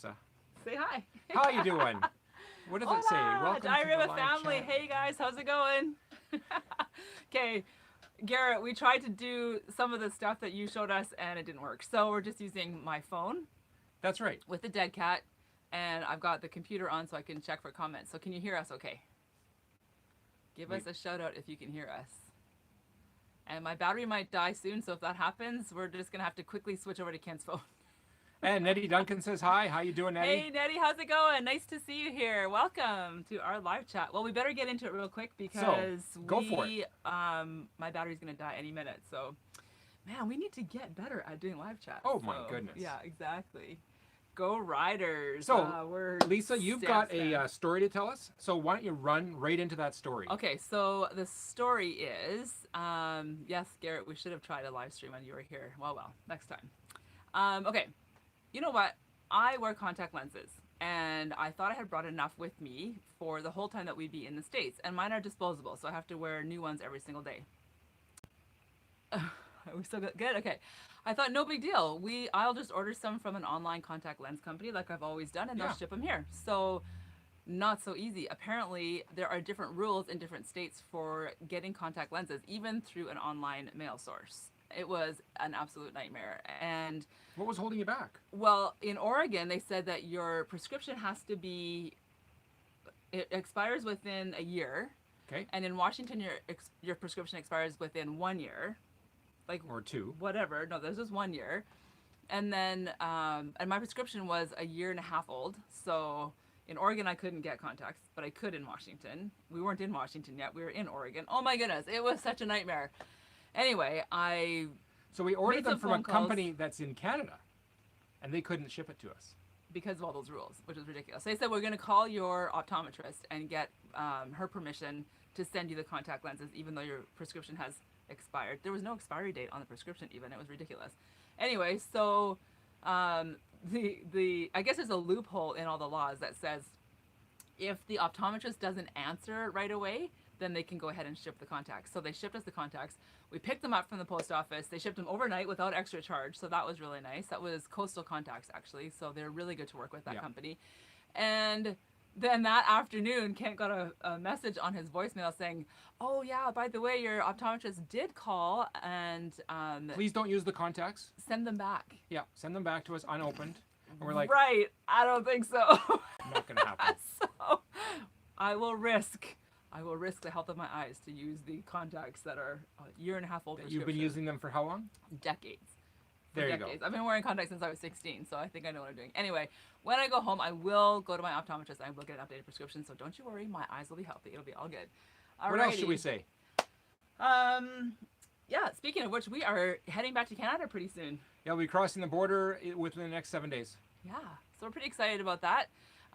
Lisa. Say hi. How you doing? What does it say? Hola, Welcome to Diary the of a live Family. chat. Hey guys, how's it going? Okay, Garrett, we tried to do some of the stuff that you showed us and it didn't work. So we're just using my phone That's right. with the dead cat, and I've got the computer on so I can check for comments. So can you hear us okay? Give us a shout out if you can hear us. And my battery might die soon, so if that happens, we're just gonna have to quickly switch over to Ken's phone. And Nettie Duncan says hi. How you doing, Nettie? Hey Nettie, how's it going? Nice to see you here. Welcome to our live chat. Well, we better get into it real quick because go for it. My battery's gonna die any minute. So, man, we need to get better at doing live chat. Oh my goodness. Yeah, exactly. Go Riders. So, we're Lisa, you've got a story to tell us. So why don't you run right into that story? Okay, so the story is, yes, Garrett, we should have tried a live stream when you were here. Well, next time. Okay, you know what? I wear contact lenses, and I thought I had brought enough with me for the whole time that we'd be in the States. And mine are disposable, so I have to wear new ones every single day. Are we still good? Good? Okay. I thought, no big deal. I'll just order some from an online contact lens company like I've always done, and they'll ship them here. So, not so easy. Apparently, there are different rules in different states for getting contact lenses, even through an online mail source. It was an absolute nightmare. And what was holding you back? well, in Oregon, they said that your prescription has to be, it expires within a year. Okay. And in Washington, your prescription expires within 1 year. Like, or 2. Whatever. No, this was 1 year. And then, and my prescription was a year and a half old. So in Oregon, I couldn't get contacts, but I could in Washington. We weren't in Washington yet. We were in Oregon. Oh my goodness. It was such a nightmare. Anyway, So we ordered them from a company that's in Canada, and they couldn't ship it to us. Because of all those rules, which is ridiculous. They said, we're going to call your optometrist and get her permission to send you the contact lenses, even though your prescription has expired. There was no expiry date on the prescription even. It was ridiculous. Anyway, so I guess there's a loophole in all the laws that says if the optometrist doesn't answer right away, then they can go ahead and ship the contacts. So they shipped us the contacts. We picked them up from the post office. They shipped them overnight without extra charge. So that was really nice. That was Coastal Contacts, actually. So they're really good to work with, that company. And then that afternoon, Kent got a message on his voicemail saying, oh, yeah, by the way, your optometrist did call and... please don't use the contacts. Send them back. Yeah, send them back to us unopened. And we're like... Right. I don't think so. Not going to happen. So I will risk the health of my eyes to use the contacts that are a year and a half old. You've been using them for how long? Decades. There you go. I've been wearing contacts since I was 16, so I think I know what I'm doing. Anyway, when I go home, I will go to my optometrist and I will get an updated prescription, so don't you worry, my eyes will be healthy. It'll be all good. Alrighty. What else should we say? Yeah, speaking of which, we are heading back to Canada pretty soon. Yeah, we'll be crossing the border within the next 7 days. Yeah, so we're pretty excited about that.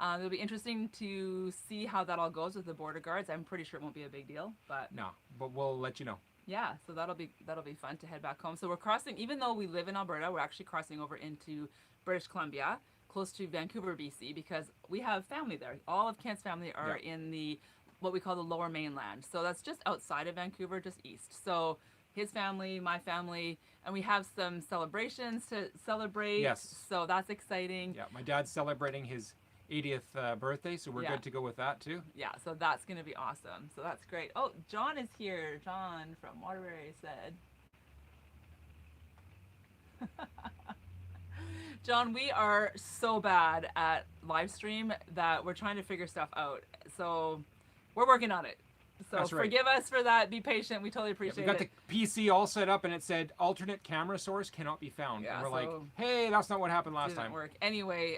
It'll be interesting to see how that all goes with the border guards. I'm pretty sure it won't be a big deal, but no, but we'll let you know. Yeah, so that'll be fun to head back home. So we're crossing, even though we live in Alberta, we're actually crossing over into British Columbia, close to Vancouver, BC, because we have family there. All of Kent's family are in the what we call the Lower Mainland. So that's just outside of Vancouver, just east. So his family, my family, and we have some celebrations to celebrate. Yes. So that's exciting. Yeah, my dad's celebrating his 80th birthday, so we're good to go with that too. Yeah, so that's going to be awesome. So that's great. Oh, John is here. John from Waterbury said. John, we are so bad at live stream that we're trying to figure stuff out. So we're working on it. So forgive us for that. Be patient. We totally appreciate it. We got the PC all set up and it said alternate camera source cannot be found. Yeah, and we're like, hey, that's not what happened last time. Didn't work. Anyway,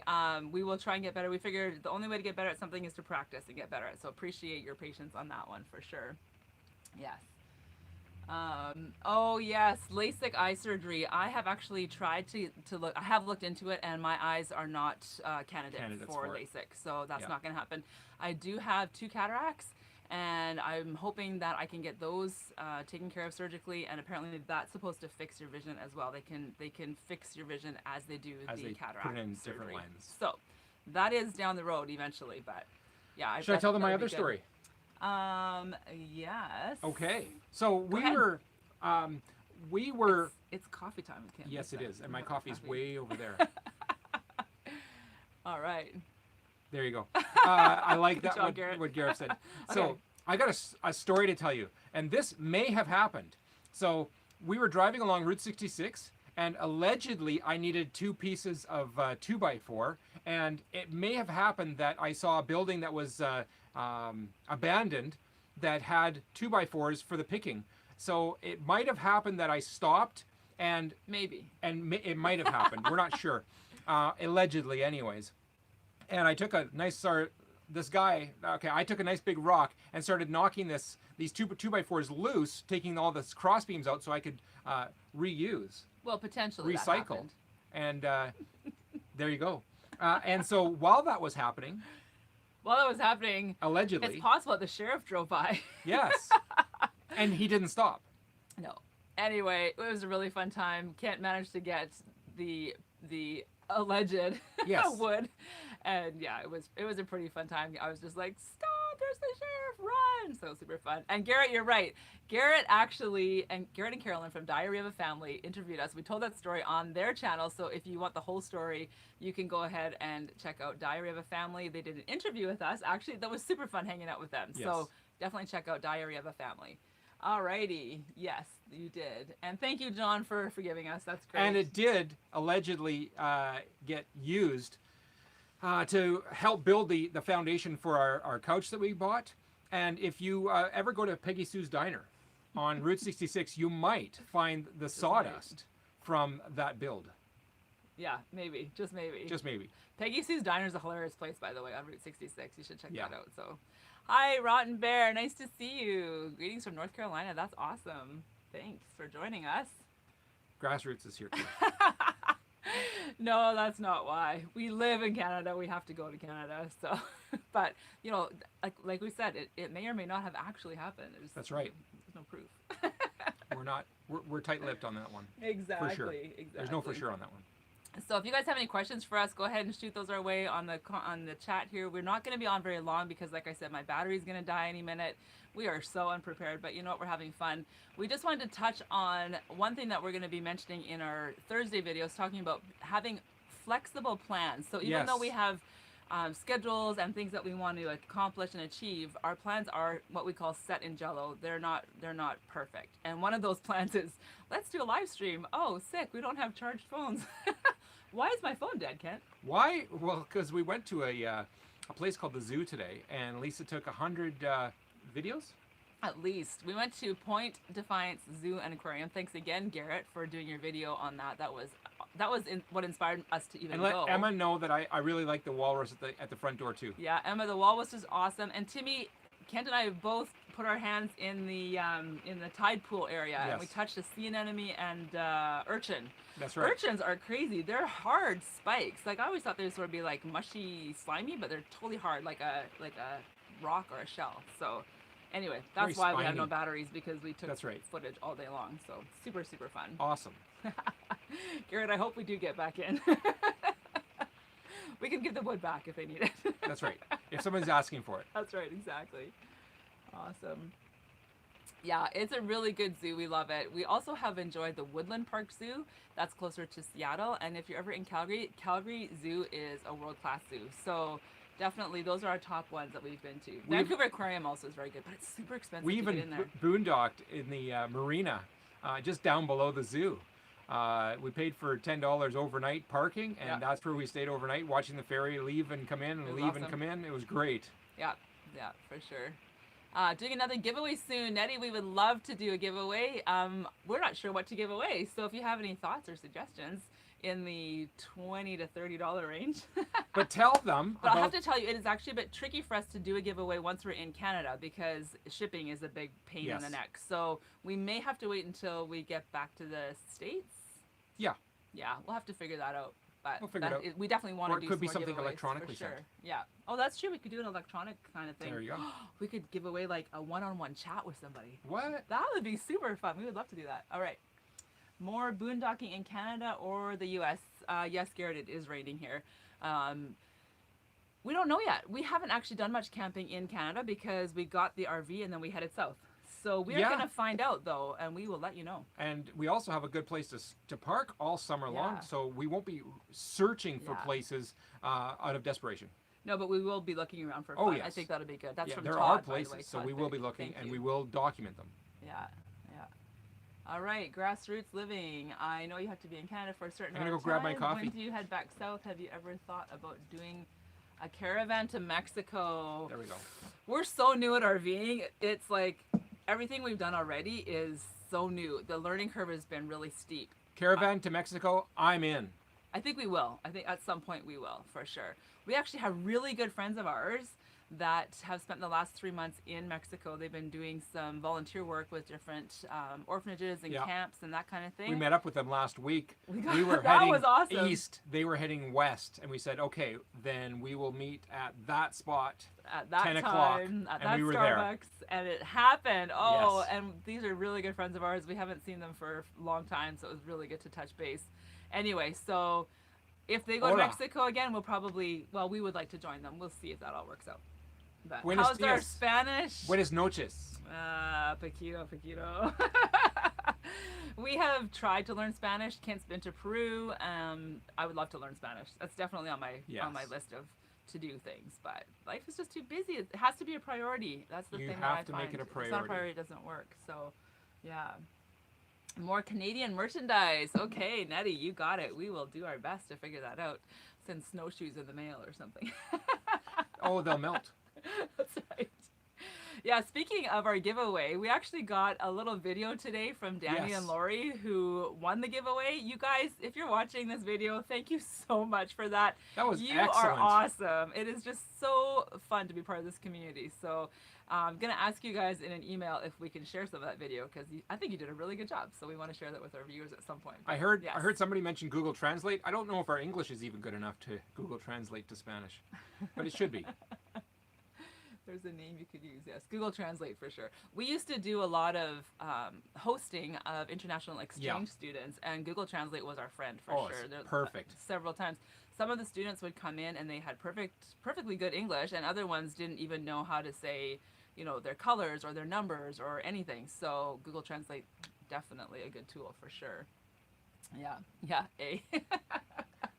we will try and get better. We figured the only way to get better at something is to practice and get better at it. So appreciate your patience on that one for sure. Yes. Oh yes, LASIK eye surgery. I have actually tried to look. I have looked into it, and my eyes are not candidates for LASIK, so that's not going to happen. I do have 2 cataracts, and I'm hoping that I can get those taken care of surgically. And apparently, that's supposed to fix your vision as well. They can fix your vision as they do the cataract put it in surgery. different lens. So that is down the road eventually, but yeah. Should I tell them my other story? Yes. Okay. So we were. It's coffee time. Yes, it is, and my coffee's way over there. All right. There you go. I like Good that, job, Garrett. what Gareth said. Okay. So I got a story to tell you, and this may have happened. So we were driving along Route 66, and allegedly I needed 2 pieces of 2x4, and it may have happened that I saw a building that was abandoned that had 2x4s for the picking. So it might have happened that I stopped, and Maybe. it might have happened. We're not sure. Allegedly, anyways. And I took a nice I took a nice big rock and started knocking these 2x4s loose, taking all the cross beams out so I could reuse, Well, potentially that recycle, happened. and there you go. And so while that was happening, While that was happening, allegedly, it's possible that the sheriff drove by. yes, and he didn't stop. No. Anyway, it was a really fun time. Kent managed to get the alleged Yes. wood, and yeah, it was a pretty fun time. I was just like, stop! There's the sheriff! Run! So super fun. And Garrett, you're right. Garrett and Carolyn from Diary of a Family interviewed us. We told that story on their channel. So if you want the whole story, you can go ahead and check out Diary of a Family. They did an interview with us. Actually, that was super fun hanging out with them. Yes. So definitely check out Diary of a Family. Alrighty, yes, you did, and thank you, John, for forgiving us. That's great. And it did allegedly get used to help build the foundation for our couch that we bought. And if you ever go to Peggy Sue's Diner on Route 66, you might find the sawdust from that build. Yeah, maybe, just maybe. Just maybe. Peggy Sue's Diner is a hilarious place, by the way, on Route 66. You should check Yeah. that out. So, hi, Rotten Bear, nice to see you. Greetings from North Carolina. That's awesome. Thanks for joining us. Grassroots is here too. No, that's not why. We live in Canada. We have to go to Canada. So, but you know, like we said, it may or may not have actually happened. That's right. There's no proof. We're tight-lipped on that one. Exactly. For sure. Exactly. There's no for sure on that one. So if you guys have any questions for us, go ahead and shoot those our way on the chat here. We're not going to be on very long because, like I said, my battery's going to die any minute. We are so unprepared, but you know what? We're having fun. We just wanted to touch on one thing that we're going to be mentioning in our Thursday videos, talking about having flexible plans. So even though we have schedules and things that we want to accomplish and achieve, our plans are what we call set in jello. They're not perfect. And one of those plans is, let's do a live stream. Oh, sick, we don't have charged phones. Why is my phone dead, Kent? Why? Well, because we went to a place called the Zoo today, and Lisa took 100 videos. At least. We went to Point Defiance Zoo and Aquarium. Thanks again, Garrett, for doing your video on that. That was what inspired us to even And let go. Emma know that I really like the walrus at the front door too. Yeah, Emma, the walrus is awesome. And Timmy, Kent and I have both put our hands in the tide pool area, and we Yes. touched a sea anemone and urchin. That's right. Urchins are crazy. They're hard spikes. Like I always thought they sort of be like mushy, slimy, but they're totally hard, like a rock or a shell. So anyway, that's Very why we have no spiny. batteries, because we took That's right. footage all day long. So super, super fun. Awesome. Garrett, I hope we do get back in. We can give the wood back if they need it. That's right. If someone's asking for it. That's right, exactly. Awesome. Yeah, it's a really good zoo. We love it. We also have enjoyed the Woodland Park Zoo. That's closer to Seattle. And if you're ever in Calgary, Calgary Zoo is a world-class zoo. So definitely those are our top ones that we've been to. Vancouver Aquarium also is very good, but it's super expensive We to even get in there. boondocked in the marina, just down below the zoo. We paid for $10 overnight parking, and Yeah. that's where we stayed overnight, watching the ferry leave and come in and It was leave and awesome. come in. It was great. Yeah, for sure. Doing another giveaway soon. Nettie, we would love to do a giveaway. We're not sure what to give away, so if you have any thoughts or suggestions in the $20 to $30 range. But tell them But I'll about have to tell you, it is actually a bit tricky for us to do a giveaway once we're in Canada, because shipping is a big pain in the Yes. neck. So we may have to wait until we get back to the States. Yeah. Yeah, we'll have to figure that out. But We'll figure it out. we definitely want Or to it do could some be more something giveaways, electronically for sure. sent. Yeah. Oh, that's true. We could do an electronic kind of thing. There you go. We could give away like a one-on-one chat with somebody. What? That would be super fun. We would love to do that. All right. More boondocking in Canada or the U.S.? Yes, Garrett, it is raining here. We don't know yet. We haven't actually done much camping in Canada because we got the RV and then we headed south. So we are Yeah. going to find out, though, and we will let you know. And we also have a good place to park all summer long, Yeah. so we won't be searching for Yeah. places out of desperation. No, but we will be looking around for Oh, fun. I yes. think that'll be good. That's Yeah, from there Todd, are by the way. places, so Todd we will be Fick. looking Thank and you. we will document them. Yeah, yeah. All right, grassroots living. I know you have to be in Canada for a certain I'm gonna amount go of grab my time. coffee. When do you head back south? Have you ever thought about doing a caravan to Mexico? There we go. We're so new at RVing. It's like everything we've done already is so new. The learning curve has been really steep. Caravan to Mexico, I'm in. I think we will. I think at some point we will, for sure. We actually have really good friends of ours that have spent the last 3 months in Mexico. They've been doing some volunteer work with different orphanages and Yeah. camps and that kind of thing. We met up with them last week. We were that heading was awesome. east, they were heading west, and we said, okay, then we will meet at that spot. At that 10 o'clock, time, at and that we were there. Starbucks, and it happened. Oh, Yes. and these are really good friends of ours. We haven't seen them for a long time, so it was really good to touch base. Anyway, so if they go to Hola. Mexico again, we'll probably, well, we would like to join them. We'll see if that all works out. But Buenos how's our dias. Spanish? Buenas noches. Poquito. We have tried to learn Spanish. Kent's been to Peru. I would love to learn Spanish. That's definitely on my Yes. list of to do things. But life is just too busy. It has to be a priority. That's the You thing have that I to find. make it a If it's not a priority. priority, it doesn't work. So, yeah. More Canadian merchandise. Okay, Nettie, you got it. We will do our best to figure that out. Send snowshoes in the mail or something. Oh, they'll melt. That's right. Yeah, speaking of our giveaway, we actually got a little video today from Danny Yes. and Lori who won the giveaway. You guys, if you're watching this video, thank you so much for that. That was You excellent. are awesome. It is just so fun to be part of this community. So I'm going to ask you guys in an email if we can share some of that video because I think you did a really good job. So we want to share that with our viewers at some point. I But heard yes. I heard somebody mention Google Translate. I don't know if our English is even good enough to Google Translate to Spanish, but it should be. There's a name you could use, yes. Google Translate for sure. We used to do a lot of hosting of international exchange students, and Google Translate was our friend for Oh, sure. it's There- perfect. Several times. Some of the students would come in and they had perfectly good English, and other ones didn't even know how to say, you know, their colors or their numbers or anything. So Google Translate, definitely a good tool for sure. Yeah, A.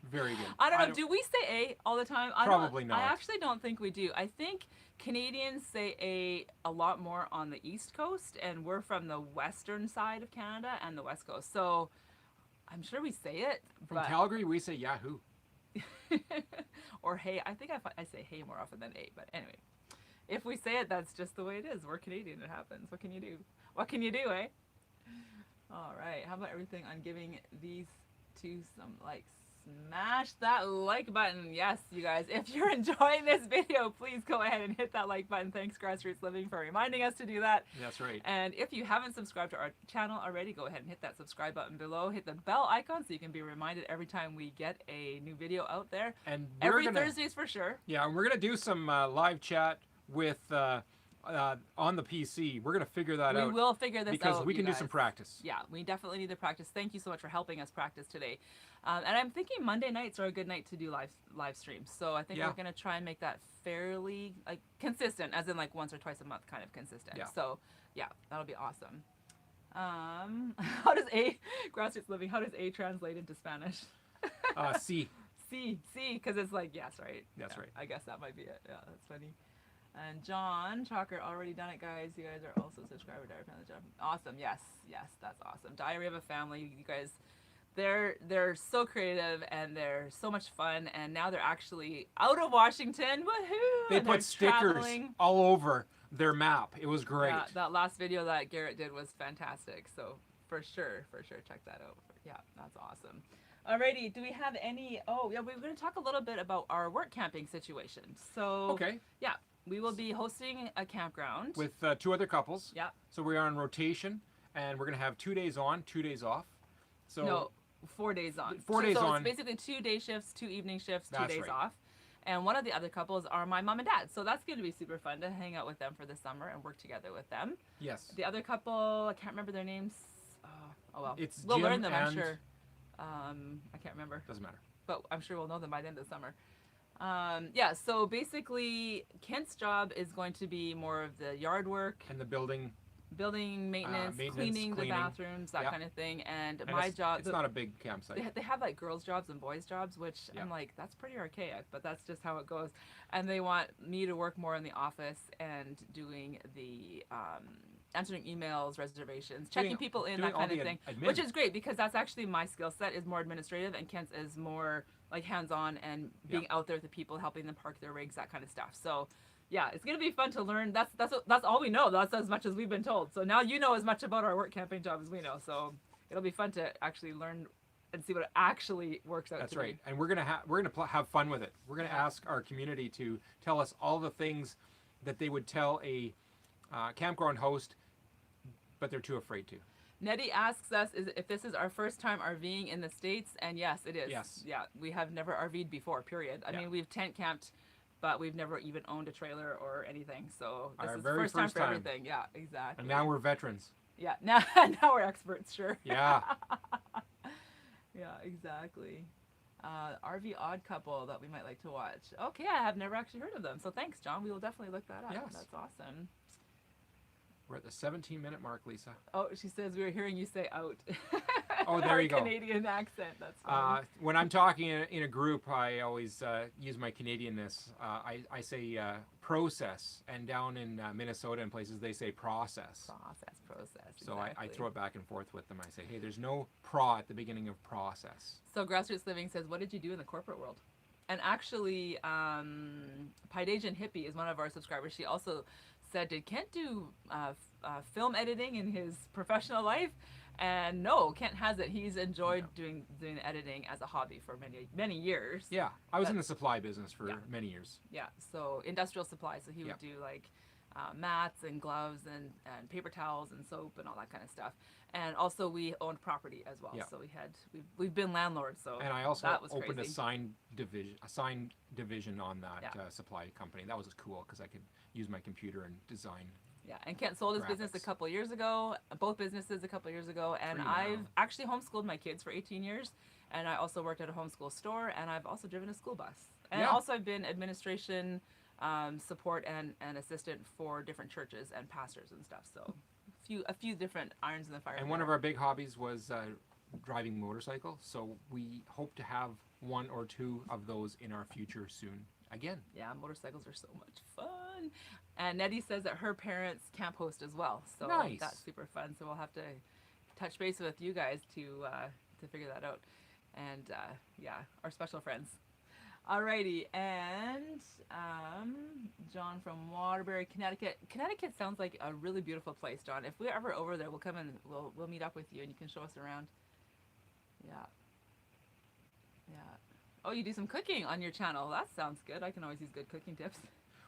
Very good. I don't know. Do we say A all the time? Probably I not. actually don't think we do. I think Canadians say a lot more on the East Coast, and we're from the western side of Canada and the West Coast. So I'm sure we say it. From but Calgary, we say Yahoo. or hey. I think I say hey more often than A. But anyway, if we say it, that's just the way it is. We're Canadian. It happens. What can you do? What can you do, eh? All right. How about everything on giving these two some likes? Smash that like button. Yes, you guys, if you're enjoying this video, please go ahead and hit that like button. Thanks, Grassroots Living, for reminding us to do that. That's right. And if you haven't subscribed to our channel already, go ahead and hit that subscribe button below. Hit the bell icon so you can be reminded every time we get a new video out there. And we're Every gonna, Thursdays for sure. Yeah, and we're gonna do some live chat with on the PC. We're gonna figure that out. We will figure this out because we can you do some guys. practice. Yeah, we definitely need the practice. Thank you so much for helping us practice today. And I'm thinking Monday nights are a good night to do live streams. So I think Yeah. we're gonna try and make that fairly consistent, as in like once or twice a month, kind of consistent. Yeah. So yeah, that'll be awesome. How does Grassroots Living? How does A translate into Spanish? C. C, because it's like yes, right? That's Yeah, right. I guess that might be it. Yeah, that's funny. And John Chalker, already done it, guys. You guys are also subscriber Diary of a Family Job. Awesome. Yes, that's awesome. Diary of a Family. You guys, they're so creative and they're so much fun. And now they're actually out of Washington. Woohoo! They And they're put stickers traveling. all over their map. It was great. Yeah, that last video that Garrett did was fantastic. So for sure, check that out. Yeah, that's awesome. Alrighty, do we have any? Oh, yeah, we're going to talk a little bit about our work camping situation. So Okay. yeah, we will be hosting a campground With two other couples. Yeah. So we are on rotation, and we're gonna have 2 days on, 2 days off. So No, 4 days on. 4 days so on. it's basically 2 day shifts, 2 evening shifts, 2 That's days right. off. And one of the other couples are my mom and dad. So that's going to be super fun to hang out with them for the summer and work together with them. yes. The other couple, I can't remember their names. Oh well. It's we'll Jim learn them, I'm and- sure. I can't remember. Doesn't matter. But I'm sure we'll know them by the end of the summer. Yeah, so basically Kent's job is going to be more of the yard work. And the building. building maintenance, cleaning the bathrooms, that kind of thing. And my job, it's not a big campsite. They have like girls' jobs and boys' jobs, which I'm like, that's pretty archaic, but that's just how it goes. And they want me to work more in the office and doing the answering emails, reservations, checking people in, that kind of thing, which is great because that's actually my skill set is more administrative, and Kent's is more like hands-on and being out there with the people, helping them park their rigs, that kind of stuff. So yeah, it's gonna be fun to learn. That's all we know. That's as much as we've been told. So now you know as much about our work camping job as we know. So it'll be fun to actually learn and see what it actually works out. That's right. And we're gonna have fun with it. We're gonna ask our community to tell us all the things that they would tell a campground host, but they're too afraid to. Nettie asks us if this is our first time RVing in the States, and yes, it is. Yes. Yeah, we have never RV'd before. Period. I mean, we've tent camped, but we've never even owned a trailer or anything. So this is the first time for everything. Yeah, exactly. And now we're veterans. Yeah, now we're experts, sure. Yeah. Yeah, exactly. RV Odd Couple that we might like to watch. Okay, I have never actually heard of them. So thanks, John. We will definitely look that up. Yes. That's awesome. We're at the 17-minute mark, Lisa. Oh, she says we were hearing you say out. Oh, there you go. Canadian accent. That's funny. When I'm talking in a group, I always use my Canadianness. I say process, and down in Minnesota and places, they say process. Process. So Exactly. I throw it back and forth with them. I say, hey, there's no "pro" at the beginning of process. So Grassroots Living says, what did you do in the corporate world? And actually, Pydasian Hippie is one of our subscribers. She also said, did Kent do film editing in his professional life? And no, Kent has it. He's enjoyed doing editing as a hobby for many years. Yeah, I was in the supply business for many years. Yeah, so industrial supply. So he would do like mats and gloves and paper towels and soap and all that kind of stuff. And also we owned property as well. So we've been landlords. So and I also that was opened crazy. a signed division on that supply company. That was cool because I could use my computer and design. Yeah, and Kent sold his business a couple of years ago, both businesses a couple of years ago, and I've actually homeschooled my kids for 18 years, and I also worked at a homeschool store, and I've also driven a school bus. And also I've been administration, support, and assistant for different churches and pastors and stuff, so a few different irons in the fire. And one of our big hobbies was driving motorcycle, so we hope to have one or two of those in our future soon. Again. Yeah, motorcycles are so much fun. And Nettie says that her parents camp host as well. So that's super fun. So we'll have to touch base with you guys to figure that out. And our special friends. Alrighty, and John from Waterbury, Connecticut. Connecticut sounds like a really beautiful place, John. If we're ever over there, we'll come and we'll meet up with you and you can show us around. Yeah. Oh, you do some cooking on your channel. That sounds good. I can always use good cooking tips.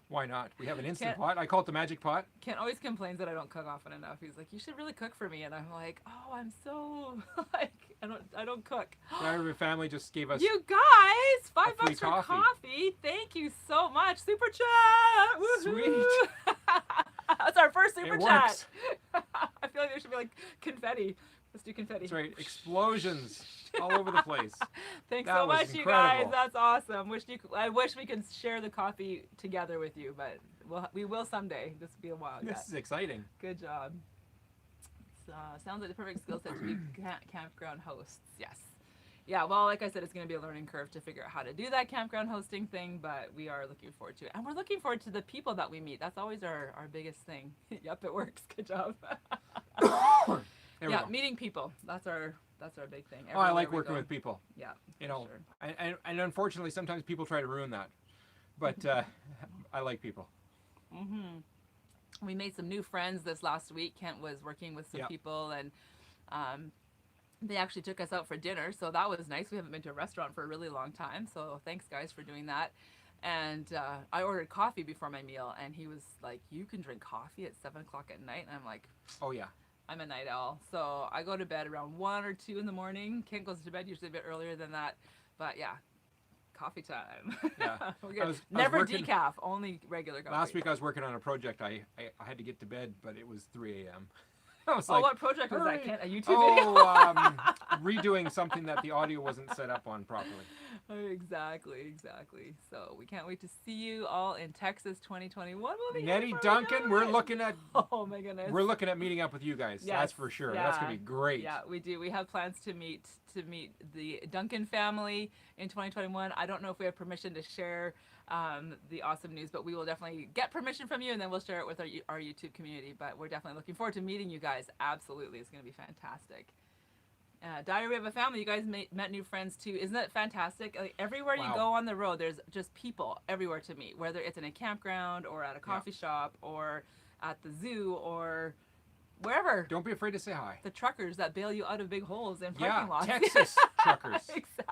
Why not? We have an Instant Pot. I call it the Magic Pot. Kent always complains that I don't cook often enough. He's like, you should really cook for me. And I'm like, oh, I'm so, I don't cook. Our family just gave us you guys, $5 for coffee. coffee. Thank you so much. Super chat. Woo-hoo. Sweet. That's our first super chat. Works. I feel like there should be like confetti. Let's do confetti. That's right. Explosions all over the place. Thanks so much, you guys. That's awesome. I wish we could share the coffee together with you, but we will someday. This will be a while yet. This is exciting. Good job. Sounds like the perfect skill set to be campground hosts. Yes. Yeah, well, like I said, it's going to be a learning curve to figure out how to do that campground hosting thing, but we are looking forward to it. And we're looking forward to the people that we meet. That's always our biggest thing. Yep, it works. Good job. Meeting people. That's our big thing. I like working with people. Yeah. Sure. And unfortunately, sometimes people try to ruin that. But I like people. Mm-hmm. We made some new friends this last week. Kent was working with some people, and they actually took us out for dinner, so that was nice. We haven't been to a restaurant for a really long time, so thanks, guys, for doing that. And I ordered coffee before my meal, and he was like, you can drink coffee at 7 o'clock at night? And I'm like, oh, yeah. I'm a night owl, so I go to bed around 1 or 2 in the morning. Kent goes to bed usually a bit earlier than that, but yeah, coffee time. Yeah, We're good. Never decaf, only regular coffee. Last week I was working on a project. I had to get to bed, but it was 3 a.m. I was Oh, like, what project was that, hurry. Kent? A YouTube video? Oh, redoing something that the audio wasn't set up on properly. Exactly. So we can't wait to see you all in Texas 2021. We'll be here Nettie for a Duncan, we're night. looking at Oh my goodness. meeting up with you guys. Yes, That's for sure. That's gonna be great. Yeah, we do. We have plans to meet the Duncan family in 2021. I don't know if we have permission to share the awesome news, but we will definitely get permission from you, and then we'll share it with our YouTube community. But we're definitely looking forward to meeting you guys. Absolutely, it's going to be fantastic. Diary of a Family, you guys met new friends too. Isn't that fantastic? Like, everywhere you Wow. go on the road, there's just people everywhere to meet, whether it's in a campground or at a coffee shop or at the zoo or wherever. Don't be afraid to say hi. The truckers that bail you out of big holes in parking lots. Texas truckers. Exactly.